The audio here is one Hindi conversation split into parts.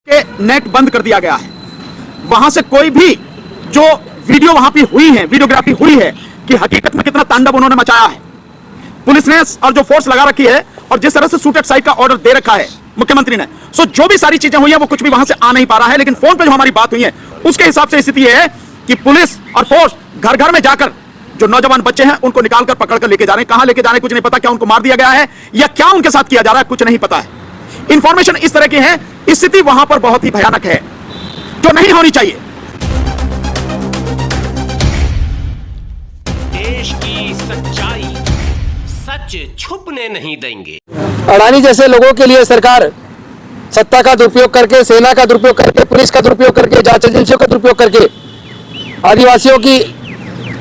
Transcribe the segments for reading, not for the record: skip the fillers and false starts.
के नेट बंद कर दिया गया है। वहां से कोई भी जो वीडियो वहां पे हुई है, वीडियोग्राफी हुई है कि हकीकत में कितना तांडव उन्होंने मचाया है। पुलिस ने और जो फोर्स लगा रखी है और जिस तरह से शूट साइड का ऑर्डर दे रखा है मुख्यमंत्री ने, सो जो भी सारी चीजें हुई है वो कुछ भी वहां से आ नहीं पा रहा है। लेकिन फोन पे जो हमारी बात हुई है उसके हिसाब से स्थिति है कि पुलिस और फोर्स घर घर में जाकर जो नौजवान बच्चे हैं उनको निकालकर पकड़कर लेके जा रहे हैं। कहां लेके जा रहे हैं कुछ नहीं पता, क्या उनको मार दिया गया है या क्या उनके साथ किया जा रहा है कुछ नहीं पता है। इंफॉर्मेशन इस तरह की है, स्थिति वहां पर बहुत ही भयानक है जो नहीं होनी चाहिए। देश की सच्चाई सच छुपने नहीं देंगे। अडानी जैसे लोगों के लिए सरकार सत्ता का दुरुपयोग करके, सेना का दुरुपयोग करके, पुलिस का दुरुपयोग करके, जांच एजेंसियों का दुरुपयोग करके आदिवासियों की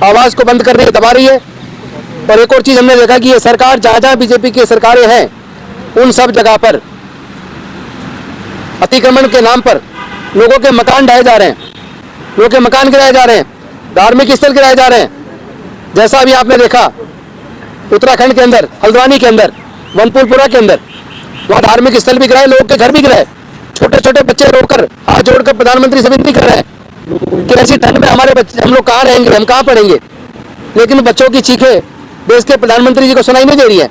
आवाज को बंद कर रही है, दबा रही है। और एक और चीज हमने देखा कि ये सरकार जहां जहां बीजेपी की सरकारें हैं उन सब जगह पर अतिक्रमण के नाम पर लोगों के मकान ढाए जा रहे हैं, लोगों के मकान गिराए जा रहे हैं, धार्मिक स्थल गिराए जा रहे हैं। जैसा अभी आपने देखा उत्तराखंड के अंदर, हल्द्वानी के अंदर, वनपुरपुरा के अंदर, वहां धार्मिक स्थल भी गिराए, लोगों के घर भी गिराए। छोटे छोटे बच्चे रोकर हाथ जोड़कर प्रधानमंत्री से विनती कर रहे हैं कि ऐसी ठंड में हमारे बच्चे, हम लोग कहाँ रहेंगे, हम कहाँ पढ़ेंगे। लेकिन बच्चों की चीखें देश के प्रधानमंत्री जी को सुनाई नहीं दे रही है।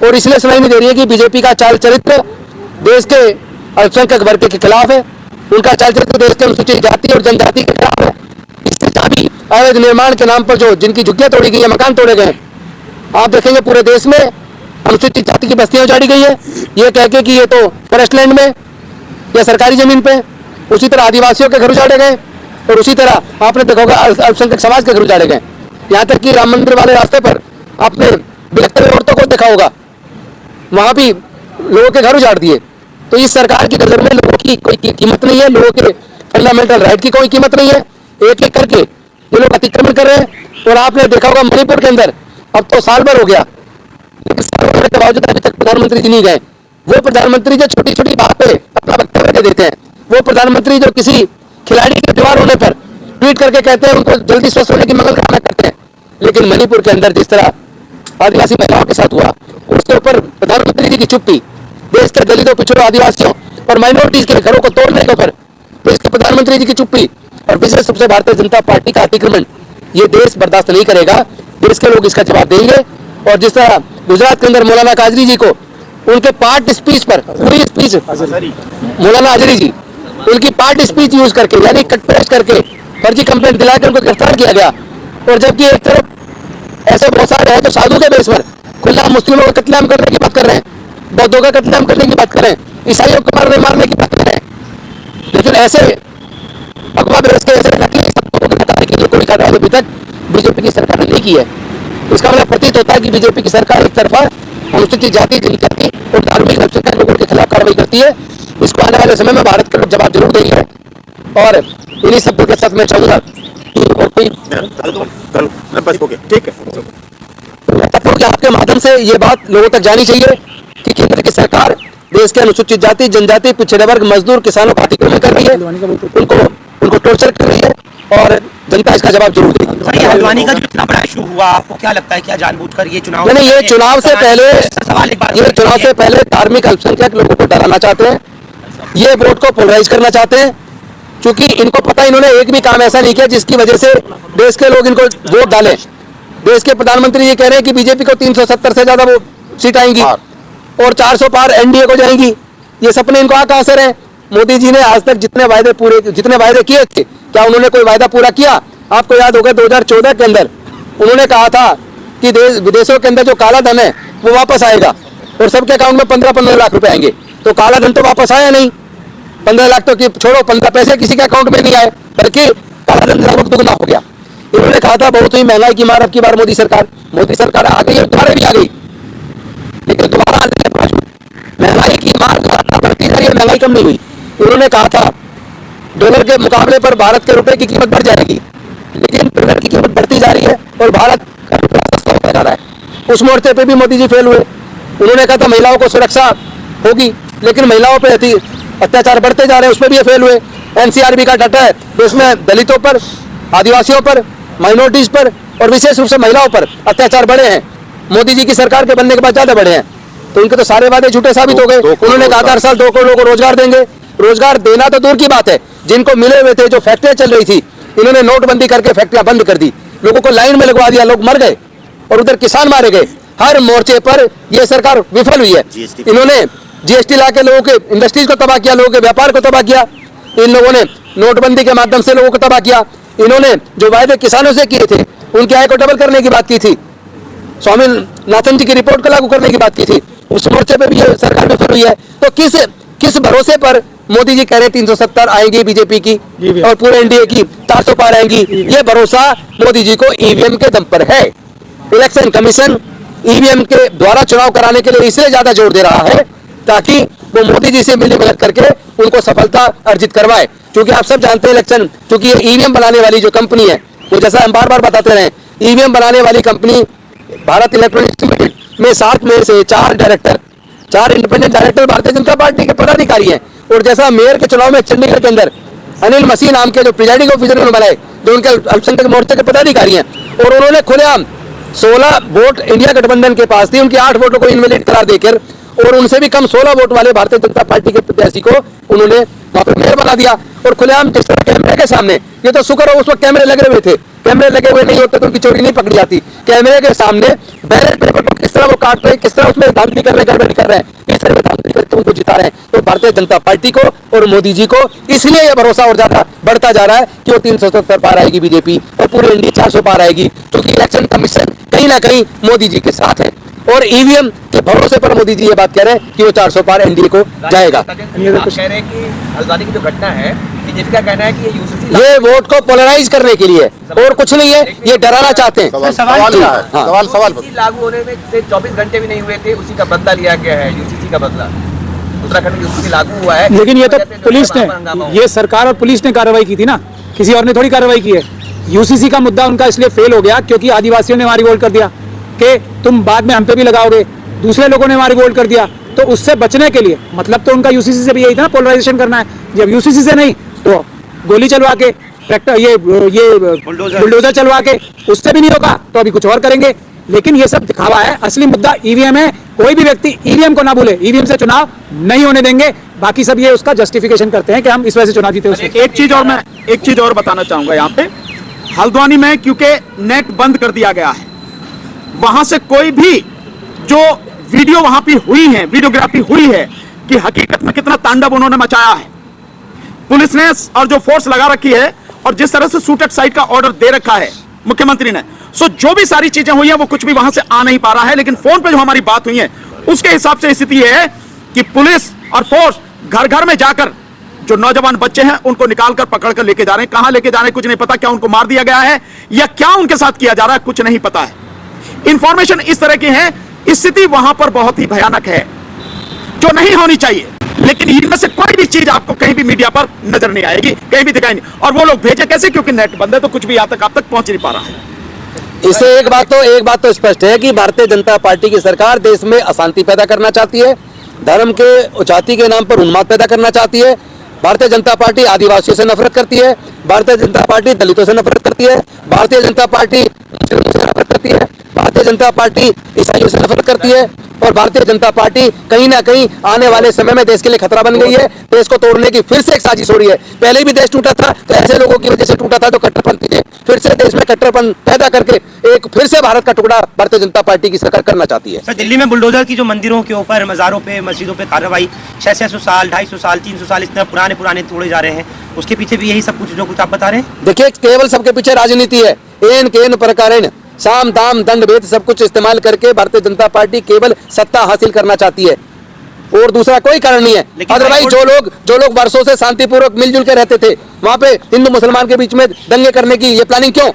और इसलिए सुनाई नहीं दे रही है कि बीजेपी का चाल चरित्र देश के अल्पसंख्यक वर्ग के खिलाफ है, उनका चाल चरित्र देश के अनुसूचित जाति और जनजाति के खिलाफ है। इससे भी अवैध निर्माण के नाम पर जो जिनकी झुग्गियां तोड़ी गई है, मकान तोड़े गए, आप देखेंगे पूरे देश में अनुसूचित जाति की बस्तियां उजाड़ी गई है, ये कह के कि ये तो फॉरेस्ट लैंड में या सरकारी जमीन पे। उसी तरह आदिवासियों के घर उजाड़े गए और उसी तरह आपने देखा होगा अल्पसंख्यक समाज के घर उजाड़े गए। यहाँ तक कि राम मंदिर वाले रास्ते पर आपने बिलखते हुए औरतों को देखा होगा, वहां भी लोगों के घर उजाड़ दिए। तो इस सरकार की नजर में लोगों की कोई कीमत नहीं है, लोगों के फंडामेंटल राइट की कोई कीमत नहीं है। एक एक करके ये लोग अतिक्रमण कर रहे हैं। और आपने देखा होगा मणिपुर के अंदर अब तो साल भर हो गया, लेकिन साल भर के बावजूद अभी तक प्रधानमंत्री जी नहीं गए। वो प्रधानमंत्री जो छोटी छोटी बात पे अपना वक्तव्य दे देते हैं, वो प्रधानमंत्री जो किसी खिलाड़ी के बीमार होने पर ट्वीट करके कहते हैं उनको जल्दी स्वस्थ होने की मंगल कामना करते हैं। लेकिन मणिपुर के अंदर जिस तरह आदिवासी महिलाओं के साथ हुआ, उसके ऊपर प्रधानमंत्री जी की चुप्पी, देश के दलितों, पिछड़ों, आदिवासियों और माइनॉरिटीज के घरों को तोड़ने के ऊपर देश के प्रधानमंत्री जी की चुप्पी और विशेष रूप से भारतीय जनता पार्टी का अतिक्रमण, ये देश बर्दाश्त नहीं करेगा। देश के लोग इसका जवाब देंगे। और जिस तरह गुजरात के अंदर मौलाना काजरी जी को उनके पार्ट स्पीच पर, पूरी स्पीच मौलाना आजरी जी, उनकी पार्ट स्पीच यूज करके यानी कट पेस्ट करके फर्जी कंप्लेंट दिलाकर उनको गिरफ्तार किया गया। और जबकि एक तरफ ऐसे बहुत सारे हैं जो साधु के बेस पर खुला मुस्लिमों का कत्लेआम करने की बात कर रहे हैं, बौद्धों का कत्लेआम करने की बात कर रहे हैं, ईसाइयों को मारने की बात कर रहे हैं। लेकिन ऐसे अगवा बेस के ऐसे नकली सबको बताने के लिए कोई कार्रवाई अभी तक बीजेपी की सरकार ने नहीं की है। इसका मतलब प्रतीत होता है कि बीजेपी की सरकार एक तरफा अनुसूचित जाति, जनजाति और धार्मिक अल्पसंख्यक लोगों के खिलाफ कार्रवाई करती है। इसको आने वाले समय में भारत के लोग जवाब जरूर देंगे। और इन्हीं शब्दों के साथ मैं चाहूंगा और कोई ठीक है, आपके माध्यम से ये बात लोगों तक जानी चाहिए कि केंद्र की सरकार देश के अनुसूचित जाति, जनजाति, पिछड़े वर्ग, मजदूर, किसानों का अतिक्रमण कर रही है, उनको टॉर्चर कर रही है और जनता इसका जवाब जरूर देगी। हल्द्वानी का जो इतना बड़ा इशू हुआ, आपको क्या लगता है, क्या जानबूझकर ये चुनाव? नहीं, ये चुनाव से पहले धार्मिक अल्पसंख्यक लोगों को डराना चाहते हैं, ये वोट को पोलराइज करना चाहते हैं। क्योंकि इनको पता, इन्होंने एक भी काम ऐसा नहीं किया जिसकी वजह से देश के लोग इनको वोट डालें। देश के प्रधानमंत्री ये कह रहे हैं कि बीजेपी को 370 से ज्यादा वो सीट आएंगी और 400 पार एनडीए को जाएंगी। ये सपने इनको कहां से रहे? मोदी जी ने आज तक जितने वायदे किए थे, क्या उन्होंने कोई वायदा पूरा किया? आपको याद होगा 2014 के अंदर उन्होंने कहा था कि विदेशों के अंदर जो काला धन है वो वापस आएगा और सबके अकाउंट में 15-15 लाख रुपए आएंगे। तो काला धन तो वापस आया नहीं, 15 लाख तो छोड़ो, 15 पैसे किसी के अकाउंट में नहीं आए, बल्कि काला धन लगभग दुगना हो गया। इन्होंने कहा था बहुत ही महंगाई की मार अब की बार मोदी सरकार आ गई और दोबारा भी आ गई। लेकिन दोबारा आने के बावजूद महंगाई की मार बढ़ती जा रही है, महंगाई कम नहीं हुई। उन्होंने कहा था डॉलर के मुकाबले पर भारत के रुपए की कीमत बढ़ जाएगी, लेकिन डॉलर की कीमत बढ़ती जा रही है और भारत का रुपया सस्ता होता जा रहा है। उस मोर्चे पे भी मोदी जी फेल हुए। उन्होंने कहा था महिलाओं को सुरक्षा होगी, लेकिन महिलाओं पे अत्याचार बढ़ते जा रहे हैं, उसमें भी ये फेल हुए। एनसीआरबी का डाटा है, इसमें दलितों पर, आदिवासियों पर, माइनॉरिटीज पर और विशेष रूप से महिलाओं पर अत्याचार बढ़े हैं। मोदी जी की सरकार के बनने के बाद ज्यादा बढ़े हैं। तो इनके तो सारे वादे झूठे साबित हो गए। उन्होंने कहा था हर साल 2 करोड़ लोगों को रोजगार देंगे, रोजगार देना तो दूर की बात है, जिनको मिले हुए थे, जो फैक्ट्रियां चल रही थी, इन्होंने नोटबंदी करके फैक्ट्रियां बंद कर दी, लोगों को लाइन में लगवा दिया, लोग मर गए और उधर किसान मारे गए। हर मोर्चे पर यह सरकार विफल हुई है। इन्होंने जीएसटी ला के लोगों के इंडस्ट्रीज को तबाह किया, लोगों के व्यापार को तबाह किया। इन लोगों ने नोटबंदी के माध्यम से लोगों को तबाह किया। इन्होंने जो वायदे किसानों से किए थे, उनकी आय को डबल करने की बात की थी, स्वामीनाथन जी की रिपोर्ट को लागू करने की बात की थी, उस मोर्चे पे भी ये सरकार विफल हुई है। तो किस भरोसे पर मोदी जी कह रहे 370 आएंगी बीजेपी की और पूरे एनडीए की 400 पार आएंगी? ये भरोसा मोदी जी को ईवीएम के दम पर है। इलेक्शन कमीशन ईवीएम के द्वारा चुनाव कराने के लिए इसलिए ज्यादा जोर दे रहा है ताकि वो मोदी जी से मिली भगत करके उनको सफलता अर्जित करवाए। क्योंकि आप सब जानते हैं इलेक्शन, क्योंकि ये ईवीएम बनाने वाली जो कंपनी है, वो जैसा हम बार बार बताते रहे, ईवीएम बनाने वाली कंपनी भारत इलेक्ट्रॉनिक्स लिमिटेड में 7 में से 4 director, 4 independent director Bharatiya Janata party के पदाधिकारी हैं। और जैसा मेयर के चुनाव में चंडीगढ़ के अंदर अनिल मसीह नाम के जो प्रिजाइडिंग ऑफिसर उन्होंने बनाए, जो उनके अल्पसंख्यक मोर्चे के पदाधिकारी हैं, और उन्होंने खुलेआम 16 वोट इंडिया गठबंधन के पास थी, उनके 8 वोटों को इनवैलिड करार देकर और उनसे भी कम 16 वोट वाले भारतीय जनता पार्टी के प्रत्याशी को उन्होंने वहां पर मेयर बना दिया। और खुलेआम जिस तरह कैमरे के सामने, ये तो शुक्र हो उस वक्त कैमरे लगे हुए थे, कैमरे लगे हुए नहीं होते तो उनकी चोरी नहीं पकड़ी जाती। कैमरे के सामने बैलेट पेपर को किस तरह वो काट रहे हैं, किस तरह उसमें धांधली कर रहे हैं, गड़बड़ी कर रहे हैं, इस तरह धांधली करके उनको जिता रहे हैं। तो भारतीय जनता पार्टी को और मोदी जी को इसलिए यह भरोसा और ज्यादा बढ़ता जा रहा है कि वो 370 पार आएगी बीजेपी और पूरे इंडिया 400 पार आएगी, क्योंकि इलेक्शन कमीशन कहीं ना कहीं मोदी जी के साथ है। और ईवीएम के भरोसे पर मोदी जी ये बात कह रहे हैं कि वो 400 पार एनडीए को जाएगा। आप कह रहे हैं कि हल्द्वानी की जो घटना है, बीजेपी का कहना है कि ये यूसीसी ये वोट को पोलराइज करने के लिए और कुछ नहीं है, ये डराना चाहते हैं। सवाल क्या है? सवाल लागू होने में से 24 घंटे भी नहीं हुए थे, उसी का बदला लिया गया है, यूसीसी का बदला। उत्तराखंड में यूसीसी लागू हुआ है, लेकिन ये तो पुलिस ने, ये सरकार और पुलिस ने कार्रवाई की थी ना, किसी और ने थोड़ी कार्रवाई की है। यूसीसी का मुद्दा उनका इसलिए फेल हो गया क्योंकि आदिवासियों ने हमारी वोट कर दिया कि तुम बाद में हम पे भी लगाओगे, दूसरे लोगों ने हमारी वोट कर दिया। तो उससे बचने के लिए, मतलब तो उनका यूसीसी से भी यही था, पोलराइजेशन करना है। जब यूसीसी से नहीं तो गोली चलवा के, ट्रैक्टर ये बुलडोजर चलवा के, उससे भी नहीं होगा तो अभी कुछ और करेंगे। लेकिन ये सब दिखावा है, असली मुद्दा ईवीएम है। कोई भी व्यक्ति ईवीएम को ना भूले, ईवीएम से चुनाव नहीं होने देंगे। बाकी सब ये उसका जस्टिफिकेशन करते हैं कि हम इस वजह से चुनाव जीते। उसमें एक चीज और बताना चाहूंगा यहाँ पे, हल्द्वानी में क्योंकि नेट बंद कर दिया गया है, वहां से कोई भी जो वीडियो वहां पे हुई है, वीडियोग्राफी हुई है कि हकीकत में कितना तांडव उन्होंने मचाया है, पुलिस ने और जो फोर्स लगा रखी है और जिस तरह से शूट एट साइट का ऑर्डर दे रखा है मुख्यमंत्री ने, सो जो भी सारी चीजें हुई हैं वो कुछ भी वहां से आ नहीं पा रहा है। लेकिन फोन पे जो हमारी बात हुई है उसके हिसाब से स्थिति यह है कि पुलिस और फोर्स घर घर में जाकर जो नौजवान बच्चे हैं उनको निकालकर पकड़ कर लेके जा रहे हैं। कहां लेके जा रहे हैं कुछ नहीं पता, क्या उनको मार दिया गया है या क्या उनके साथ किया जा रहा है कुछ नहीं पता है। इंफॉर्मेशन इस तरह की है, स्थिति वहां पर बहुत ही भयानक है जो नहीं होनी चाहिए। लेकिन इनमें से कोई भी चीज आपको कहीं भी मीडिया पर नजर नहीं आएगी, कहीं भी दिखाई नहीं। और वो लोग भेजे कैसे, क्योंकि नेट बंद है तो कुछ भी आप तक पहुंच नहीं पा रहा है। इससे एक बात तो स्पष्ट है कि भारतीय जनता पार्टी की सरकार देश में अशांति पैदा करना चाहती है, धर्म के जाति के नाम पर उन्माद पैदा करना चाहती है। भारतीय जनता पार्टी आदिवासियों से नफरत करती है, भारतीय जनता पार्टी दलितों से नफरत करती है, भारतीय जनता पार्टी मुस्लिमों से नफरत करती है, भारतीय जनता पार्टी ईसाइयों से नफरत करती है। और भारतीय जनता पार्टी कहीं ना कहीं आने वाले समय में देश के लिए खतरा बन गई है। देश को तोड़ने की फिर से एक साजिश हो रही है। पहले भी देश टूटा था तो ऐसे लोगों की वजह से टूटा था जो कट्टरपंथी थे, फिर से देश में कट्टरपन पैदा करके एक फिर से भारत का टुकड़ा भारतीय जनता पार्टी की सरकार करना चाहती है। सर, दिल्ली में बुलडोजर की जो मंदिरों के ऊपर, मज़ारों पे, मस्जिदों पे कार्रवाई 600 साल, 250 साल, 300 साल, इतने पुराने तोड़े जा रहे हैं, उसके पीछे भी यही सब कुछ जो कुछ आप बता रहे हैं? देखिए, केवल सबके पीछे राजनीति है। एन केन प्रकारेण, साम दाम दंड भेद सब कुछ इस्तेमाल करके भारतीय जनता पार्टी केवल सत्ता हासिल करना चाहती है और दूसरा कोई कारण नहीं है। अदरवाइज जो लोग वर्षों से शांतिपूर्वक मिलजुल के रहते थे, वहां पे हिंदू मुसलमान के बीच में दंगे करने की ये प्लानिंग क्यों?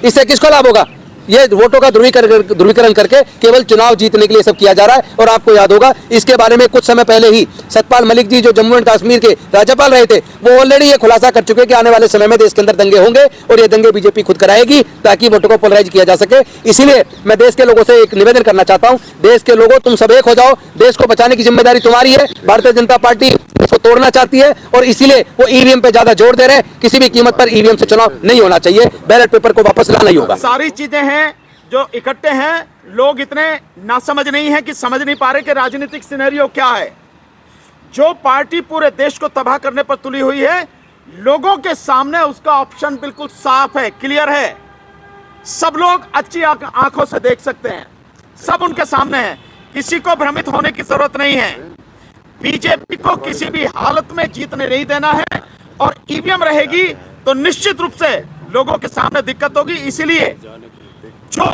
इससे किसको लाभ होगा? ये वोटों का ध्रुवीकरण करके केवल चुनाव जीतने के लिए सब किया जा रहा है। और आपको याद होगा इसके बारे में कुछ समय पहले ही सतपाल मलिक जी जो जम्मू एंड कश्मीर के राज्यपाल रहे थे, वो ऑलरेडी ये खुलासा कर चुके कि आने वाले समय में देश के अंदर दंगे होंगे और ये दंगे बीजेपी खुद कराएगी ताकि वोटों को पोलराइज किया जा सके। इसीलिए मैं देश के लोगों से एक निवेदन करना चाहता हूँ, देश के लोगों तुम सब एक हो जाओ, देश को बचाने की जिम्मेदारी तुम्हारी है। भारतीय जनता पार्टी इसको तोड़ना चाहती है और इसीलिए वो ईवीएम पे ज्यादा जोर दे रहे हैं। किसी भी कीमत पर ईवीएम से चुनाव नहीं होना चाहिए, बैलेट पेपर को वापस लाना ही होगा। सारी चीजें हैं जो इकट्ठे हैं, लोग इतने नासमझ नहीं है कि समझ नहीं पा रहे कि राजनीतिक सिनेरियो क्या है। जो पार्टी पूरे देश को तबाह करने पर तुली हुई है, लोगों के सामने उसका ऑप्शन बिल्कुल साफ है, क्लियर है। सब लोग अच्छी आंखों से देख सकते हैं, सब उनके सामने है, किसी को भ्रमित होने की जरूरत नहीं है। बीजेपी को किसी भी हालत में जीतने नहीं देना है, और ईवीएम रहेगी तो निश्चित रूप से लोगों के सामने दिक्कत होगी। इसीलिए जो